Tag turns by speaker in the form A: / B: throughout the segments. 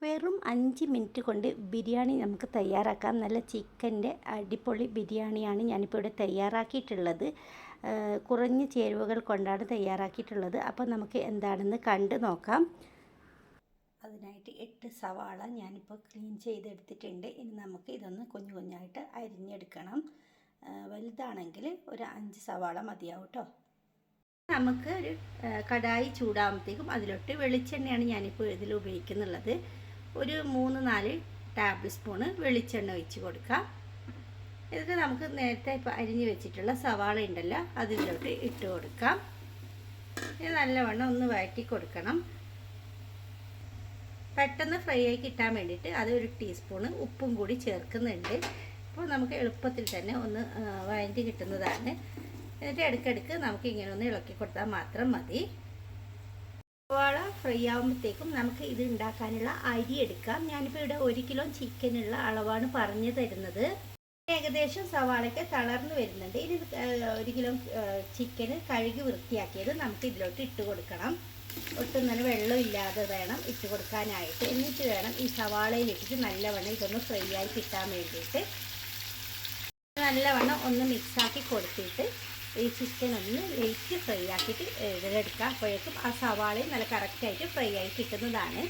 A: വെറും 5 മിനിറ്റ് കൊണ്ട് ബിരിയാണി നമുക്ക് തയ്യാറാക്കാം. നല്ല ചിക്കൻ്റെ അടിപൊളി ബിരിയാണിയാണ് ഞാനിപ്പോൾ ഇവിടെ തയ്യാറാക്കിയിട്ടുള്ളത്. കുറഞ്ഞ ചേരുവകൾ കൊണ്ടാണ് തയ്യാറാക്കിയിട്ടുള്ളത്. അപ്പോൾ നമുക്ക് എന്താണെന്ന് കണ്ട് നോക്കാം. അതിനായിട്ട് 8 സവാള ഞാനിപ്പോൾ ക്ലീൻ ചെയ്തെടുത്തിട്ടുണ്ട്. ഇനി നമുക്ക് ഇതൊന്ന് കുഞ്ഞു കുഞ്ഞായിട്ട് അരിഞ്ഞെടുക്കണം. വലുതാണെങ്കിൽ ഒരു 5 സവാള മതിയാവും കേട്ടോ. നമുക്ക് ഒരു കടായി ചൂടാകുമ്പോഴത്തേക്കും അതിലോട്ട് വെളിച്ചെണ്ണയാണ് ഞാനിപ്പോൾ ഇതിൽ ഉപയോഗിക്കുന്നുള്ളത്. ഒരു 3-4 ടേബിൾ സ്പൂണ് വെളിച്ചെണ്ണ ഒഴിച്ച് കൊടുക്കാം. എന്നിട്ട് നമുക്ക് നേരത്തെ ഇപ്പോൾ അരിഞ്ഞ് വെച്ചിട്ടുള്ള സവാള ഉണ്ടല്ലോ അതിലോട്ട് ഇട്ട് കൊടുക്കാം. ഇത് നല്ലവണ്ണം ഒന്ന് വഴറ്റി കൊടുക്കണം. പെട്ടെന്ന് ഫ്രൈ ആയി കിട്ടാൻ വേണ്ടിയിട്ട് അത് ഒരു ടീസ്പൂണ് ഉപ്പും കൂടി ചേർക്കുന്നുണ്ട്. അപ്പോൾ നമുക്ക് എളുപ്പത്തിൽ തന്നെ ഒന്ന് വഴറ്റി കിട്ടുന്നതാണ്. എന്നിട്ട് ഇടയ്ക്കിടയ്ക്ക് നമുക്ക് ഇങ്ങനെ ഒന്ന് ഇളക്കി കൊടുത്താൽ മാത്രം മതി. സവാള ഫ്രൈ ആകുമ്പോഴത്തേക്കും നമുക്ക് ഇത് ഉണ്ടാക്കാനുള്ള അരി എടുക്കാം. ഞാനിപ്പോൾ ഇവിടെ 1 കിലോ ചിക്കനുള്ള അളവാണ് പറഞ്ഞു തരുന്നത്. ഏകദേശം സവാളയ്ക്ക് തളർന്നു വരുന്നുണ്ട്. ഇനി 1 കിലോ ചിക്കന് കഴുകി വൃത്തിയാക്കിയത് നമുക്ക് ഇതിലോട്ട് ഇട്ട് കൊടുക്കണം. ഒട്ടും തന്നെ വെള്ളം ഇല്ലാതെ വേണം ഇട്ട് കൊടുക്കാനായിട്ട്. എന്നിട്ട് വേണം ഈ സവാളയിലിട്ടിട്ട് നല്ലവണ്ണം ഇതൊന്ന് ഫ്രൈ ആയി കിട്ടാൻ വേണ്ടിയിട്ട്. നല്ലവണ്ണം ഒന്ന് മിക്സാക്കി കൊടുത്തിട്ട് ഈ ചിക്കൻ ഒന്ന് ലൈറ്റ് ഫ്രൈ ആക്കിയിട്ട് ഇതിലെടുക്കുക. അപ്പോഴേക്കും ആ സവാളയും നല്ല കറക്റ്റായിട്ട് ഫ്രൈ ആയി കിട്ടുന്നതാണ്.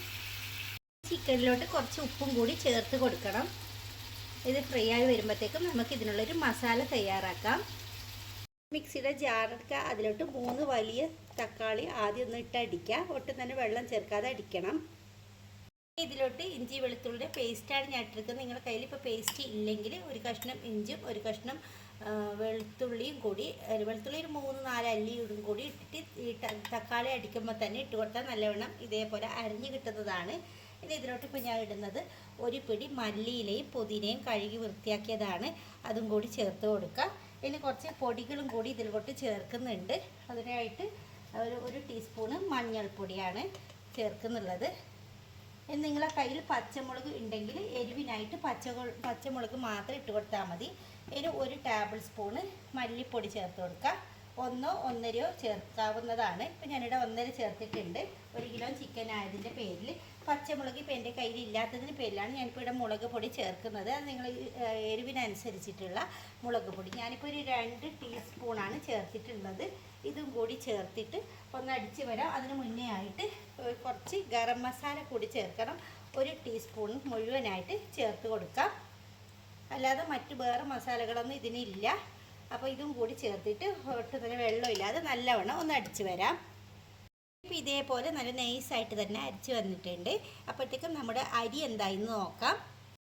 A: ചിക്കനിലോട്ട് കുറച്ച് ഉപ്പും കൂടി ചേർത്ത് കൊടുക്കണം. ഇത് ഫ്രൈ ആയി വരുമ്പോഴത്തേക്കും നമുക്ക് ഇതിനുള്ളൊരു മസാല തയ്യാറാക്കാം. മിക്സിയുടെ ജാറെടുക്കുക. അതിലോട്ട് 3 വലിയ തക്കാളി ആദ്യം ഒന്ന് ഇട്ട് അടിക്കുക. ഒട്ടും തന്നെ വെള്ളം ചേർക്കാതെ അടിക്കണം. ഇതിലോട്ട് ഇഞ്ചി വെളുത്തുള്ളിയുടെ പേസ്റ്റാണ് ഞാൻ ഇട്ടിരിക്കുന്നത്. നിങ്ങളുടെ കയ്യിൽ ഇപ്പോൾ പേസ്റ്റ് ഇല്ലെങ്കിൽ ഒരു കഷ്ണം ഇഞ്ചും ഒരു കഷ്ണം വെളുത്തുള്ളിയും കൂടി, വെളുത്തുള്ളി ഒരു 3-4 അല്ലിയും കൂടി ഇട്ടിട്ട് ഈ തക്കാളി അടിക്കുമ്പോൾ തന്നെ ഇട്ട് കൊടുത്താൽ നല്ലവണ്ണം ഇതേപോലെ അരിഞ്ഞ് കിട്ടുന്നതാണ്. ഇനി ഇതിലോട്ട് ഇപ്പോൾ ഞാൻ ഇടുന്നത് ഒരു പിടി മല്ലിയിലയും പുതിനയും കഴുകി വൃത്തിയാക്കിയതാണ്. അതും കൂടി ചേർത്ത് കൊടുക്കുക. ഇനി കുറച്ച് പൊടികളും കൂടി ഇതിലോട്ട് ചേർക്കുന്നുണ്ട്. അതിനായിട്ട് ഒരു ടീസ്പൂണ് മഞ്ഞൾപ്പൊടിയാണ് ചേർക്കുന്നുള്ളത്. നിങ്ങളെ കയ്യിൽ പച്ചമുളക് ഉണ്ടെങ്കിൽ എരിവിനായിട്ട് പച്ചമുളക് മാത്രം ഇട്ട് കൊടുത്താൽ മതി. ഇനി 1 ടേബിൾ സ്പൂണ് മല്ലിപ്പൊടി ചേർത്ത് കൊടുക്കുക. 1-1.5 ചേർക്കാവുന്നതാണ്. ഇപ്പം ഞാനിവിടെ 1.5 ചേർത്തിട്ടുണ്ട്. 1 കിലോ ചിക്കൻ ആയതിൻ്റെ പേരിൽ. പച്ചമുളക് ഇപ്പോൾ എൻ്റെ കയ്യിൽ ഇല്ലാത്തതിന് പേരിലാണ് ഞാനിപ്പോൾ ഇവിടെ മുളക് പൊടി ചേർക്കുന്നത്. അത് നിങ്ങൾ എരിവിനനുസരിച്ചിട്ടുള്ള മുളക് പൊടി ഞാനിപ്പോൾ ഒരു 2 ടീസ്പൂണാണ് ചേർത്തിട്ടുള്ളത്. ഇതും കൂടി ചേർത്തിട്ട് ഒന്ന് അടിച്ച് വരാം. അതിന് മുന്നേ ആയിട്ട് കുറച്ച് ഗരം മസാല കൂടി ചേർക്കണം. 1 ടീസ്പൂൺ മുഴുവനായിട്ട് ചേർത്ത് കൊടുക്കാം. അല്ലാതെ മറ്റ് വേറെ മസാലകളൊന്നും ഇതിനില്ല. അപ്പോൾ ഇതും കൂടി ചേർത്തിട്ട് ഒട്ടും തന്നെ വെള്ളമില്ലാതെ നല്ലവണ്ണം ഒന്ന് അടിച്ച് വരാം. ഇപ്പോൾ ഇതേപോലെ നല്ല നൈസായിട്ട് തന്നെ അരിച്ച് വന്നിട്ടുണ്ട്. അപ്പോഴത്തേക്കും നമ്മുടെ അരി എന്തായെന്ന് നോക്കാം.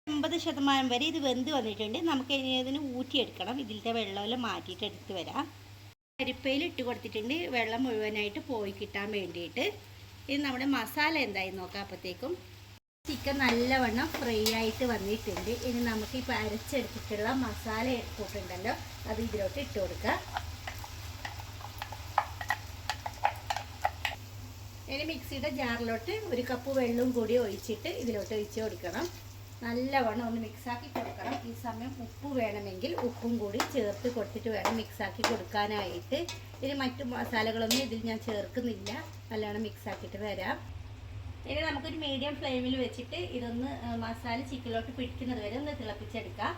A: 80% വരെ ഇത് വെന്ത് വന്നിട്ടുണ്ട്. നമുക്ക് ഇനി അതിന് ഊറ്റിയെടുക്കണം. ഇതിലത്തെ വെള്ളമെല്ലാം മാറ്റിയിട്ട് എടുത്ത് വരാം. അരിപ്പയിൽ ഇട്ട് കൊടുത്തിട്ടുണ്ട് വെള്ളം മുഴുവനായിട്ട് പോയി കിട്ടാൻ വേണ്ടിയിട്ട്. ഇത് നമ്മുടെ മസാല എന്തായെന്ന് നോക്കാം. അപ്പോഴത്തേക്കും ചിക്കൻ നല്ലവണ്ണം ഫ്രൈ ആയിട്ട് വന്നിട്ടുണ്ട്. ഇനി നമുക്ക് ഇപ്പോൾ അരച്ചെടുത്തിട്ടുള്ള മസാല എടുത്തിട്ടുണ്ടല്ലോ അത് ഇതിലോട്ട് ഇട്ട് കൊടുക്കുക. ഇനി മിക്സിയുടെ ജാറിലോട്ട് 1 കപ്പ് വെള്ളവും കൂടി ഒഴിച്ചിട്ട് ഇതിലോട്ട് ഒഴിച്ച് കൊടുക്കണം. നല്ലവണ്ണം ഒന്ന് മിക്സാക്കി കൊടുക്കണം. ഈ സമയം ഉപ്പ് വേണമെങ്കിൽ ഉപ്പും കൂടി ചേർത്ത് കൊടുത്തിട്ട് വേണം മിക്സാക്കി കൊടുക്കാനായിട്ട്. ഇനി മറ്റു മസാലകളൊന്നും ഇതിൽ ഞാൻ ചേർക്കുന്നില്ല. നല്ലവണ്ണം മിക്സാക്കിയിട്ട് വരാം. ഇനി നമുക്കൊരു മീഡിയം ഫ്ലെയിമിൽ വെച്ചിട്ട് ഇതൊന്ന് മസാല ചിക്കനിലോട്ട് പിടിക്കുന്നത് വരെ ഒന്ന് തിളപ്പിച്ചെടുക്കാം.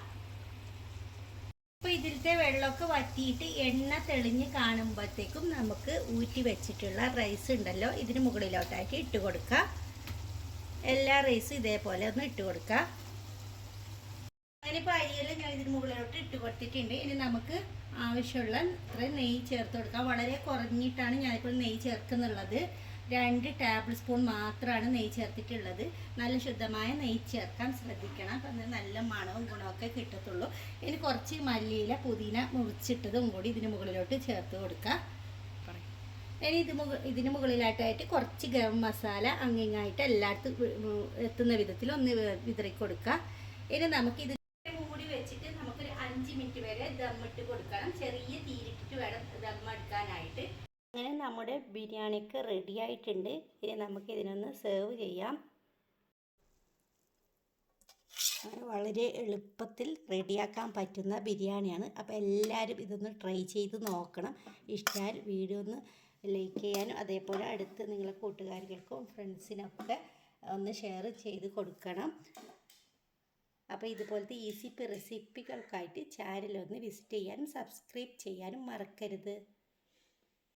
A: അപ്പോൾ ഇതിലത്തെ വെള്ളമൊക്കെ വറ്റിയിട്ട് എണ്ണ തെളിഞ്ഞ് കാണുമ്പോഴത്തേക്കും നമുക്ക് ഊറ്റി വെച്ചിട്ടുള്ള റൈസ് ഉണ്ടല്ലോ ഇതിന് മുകളിലോട്ടായിട്ട് ഇട്ട് കൊടുക്കുക. എല്ലാ റൈസും ഇതേപോലെ ഒന്ന് ഇട്ട് കൊടുക്കുക. അതിനിപ്പോൾ അരിയെല്ലാം ഞാൻ ഇതിന് മുകളിലോട്ട് ഇട്ട് കൊടുത്തിട്ടുണ്ട്. ഇനി നമുക്ക് ആവശ്യമുള്ള ഇത്രയും നെയ്യ് ചേർത്ത് കൊടുക്കാം. വളരെ കുറഞ്ഞിട്ടാണ് ഞാനിപ്പോൾ നെയ്യ് ചേർക്കുന്നുള്ളത്. 2 ടേബിൾ സ്പൂൺ മാത്രമാണ് നെയ്യ് ചേർത്തിട്ടുള്ളത്. നല്ല ശുദ്ധമായ നെയ്യ് ചേർക്കാൻ ശ്രദ്ധിക്കണം. അപ്പം നല്ല മണവും ഗുണമൊക്കെ കിട്ടത്തുള്ളൂ. ഇനി കുറച്ച് മല്ലിയില പുതിന മുറിച്ചിട്ടതും കൂടി ഇതിന് മുകളിലോട്ട് ചേർത്ത് കൊടുക്കുക. ഇനി ഇതിന് മുകളിലായിട്ടായിട്ട് കുറച്ച് ഗരം മസാല അങ്ങിങ്ങായിട്ട് എല്ലായിടത്തും എത്തുന്ന വിധത്തിൽ ഒന്ന് വിതറി കൊടുക്കുക. ഇനി നമുക്ക് ഇത് മൂടി വെച്ചിട്ട് നമുക്കൊരു 5 മിനിറ്റ് വരെ ദമ്മിട്ട് കൊടുക്കണം. ചെറിയ തീയിലിട്ടിട്ട് വേണം ദമ്മെടുക്കാനായിട്ട്. അങ്ങനെ നമ്മുടെ ബിരിയാണിക്ക് റെഡി ആയിട്ടുണ്ട്. ഇനി നമുക്ക് ഇതിനൊന്ന് സെർവ് ചെയ്യാം. വളരെ എളുപ്പത്തിൽ റെഡിയാക്കാൻ പറ്റുന്ന ബിരിയാണിയാണ്. അപ്പോൾ എല്ലാവരും ഇതൊന്ന് ട്രൈ ചെയ്ത് നോക്കണം. ഇഷ്ടമായാൽ വീഡിയോ ഒന്ന് ലൈക്ക് ചെയ്യാനും അതേപോലെ അടുത്ത് നിങ്ങളെ കൂട്ടുകാർക്കും ഫ്രണ്ട്സിനൊക്കെ ഒന്ന് ഷെയർ ചെയ്ത് കൊടുക്കണം. അപ്പോൾ ഇതുപോലത്തെ ഈസി റെസിപ്പികൾക്കായിട്ട് ചാനലൊന്ന് വിസിറ്റ് ചെയ്യാനും സബ്സ്ക്രൈബ് ചെയ്യാനും മറക്കരുത്.